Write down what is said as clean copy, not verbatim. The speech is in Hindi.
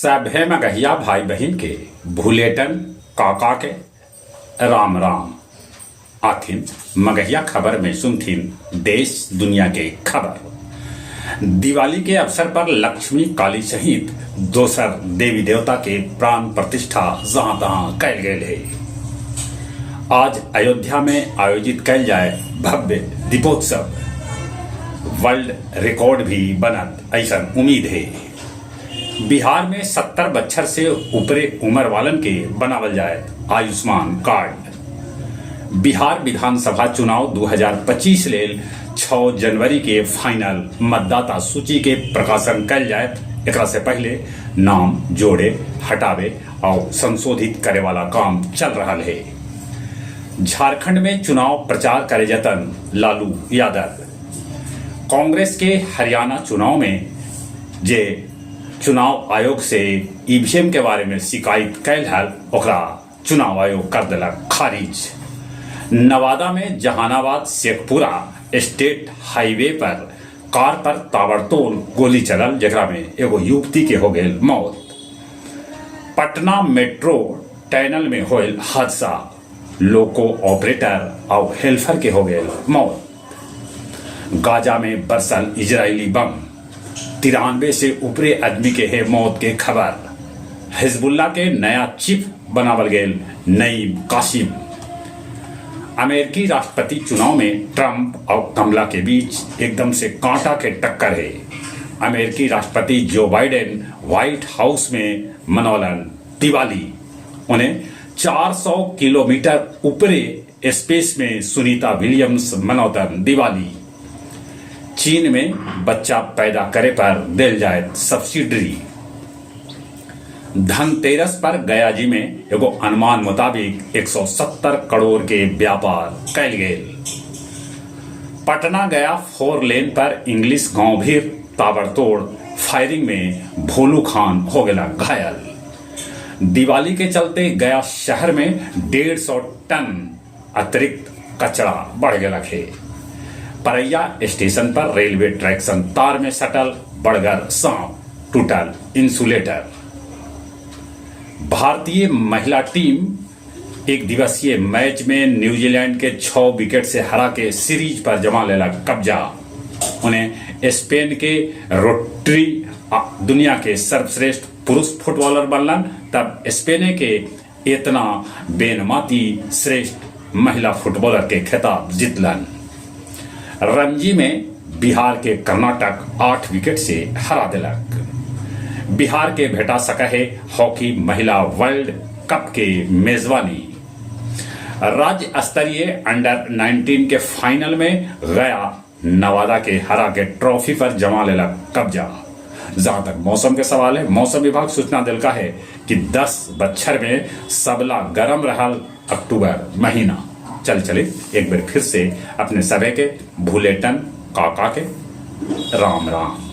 सभे मगहिया भाई बहन के भूलेटन काका के राम राम आथिन मगहिया खबर में सुनथिन देश दुनिया के खबर। दिवाली के अवसर पर लक्ष्मी काली सहित दोसर देवी देवता के प्राण प्रतिष्ठा जहां तहां कैल गए है। आज अयोध्या में आयोजित कैल जाए भव्य दीपोत्सव, वर्ल्ड रिकॉर्ड भी बनत ऐसा उम्मीद है। बिहार में 70 बच्चर से ऊपरे उम्र वालन के बनावल जाए आयुष्मान कार्ड। बिहार विधानसभा चुनाव 2025 लेल 6 जनवरी के फाइनल मतदाता सूची के प्रकाशन कल जाए। एक से पहले नाम जोड़े, हटावे और संशोधित करे वाला काम चल रहा है। झारखंड में चुनाव प्रचार करे जतन लालू यादव। कांग्रेस के हरियाणा चुनाव में जे चुनाव आयोग से ईवीएम के बारे में शिकायत कैल हल, ओकरा चुनाव आयोग कर दिलक खारिज। नवादा में जहानाबाद शेखपुरा स्टेट हाईवे पर कार पर ताबड़तोड़ गोली चलल, जेकरा में एगो युवती के हो गई मौत। पटना मेट्रो टनल में होल हादसा, लोको ऑपरेटर और हेल्पर के हो गए मौत। गाजा में बरसल इजरायली बम, 93 से ऊपरे आदमी के है मौत के खबर। हिजबुल्ला के नया चीफ बनावल गए नईम कासिम। अमेरिकी राष्ट्रपति चुनाव में ट्रंप और कमला के बीच एकदम से कांटा के टक्कर है। अमेरिकी राष्ट्रपति जो बाइडेन व्हाइट हाउस में मनौलन दिवाली। उन्हें 400 किलोमीटर ऊपरे स्पेस में सुनीता विलियम्स मनौतन दिवाली। चीन में बच्चा पैदा करे पर दिल जाए सब्सिडी। धनतेरस पर गया जी में एगो अनुमान मुताबिक 170 करोड़ के व्यापार कैल गए। पटना गया 4 लेन पर इंग्लिश गांव भी ताबड़तोड़ फायरिंग में भोलू खान हो गया घायल। दिवाली के चलते गया शहर में 150 टन अतिरिक्त कचरा बढ़ गया है। परैया स्टेशन पर रेलवे ट्रैक्शन तार में सटल बड़गर सांप, टूटल इंसुलेटर। भारतीय महिला टीम एक दिवसीय मैच में न्यूजीलैंड के 6 विकेट से हरा के सीरीज पर जमा लेला कब्जा। उन्हें स्पेन के रोट्री दुनिया के सर्वश्रेष्ठ पुरुष फुटबॉलर बनलन, तब स्पेन के इतना बेनमाती श्रेष्ठ महिला फुटबॉलर के खिताब जीतलन। रणजी में बिहार के कर्नाटक 8 विकेट से हरा दिलक। बिहार के भेटा सका है हॉकी महिला वर्ल्ड कप के मेजबानी। राज्य स्तरीय अंडर 19 के फाइनल में गया नवादा के हरा के ट्रॉफी पर जमा लेला कब्जा। जहां तक मौसम के सवाल है, मौसम विभाग सूचना दिलका है कि 10 बच्छर में सबला गरम रहल अक्टूबर महीना। चले एक बार फिर से अपने सभी के भूलेटन काका के राम राम।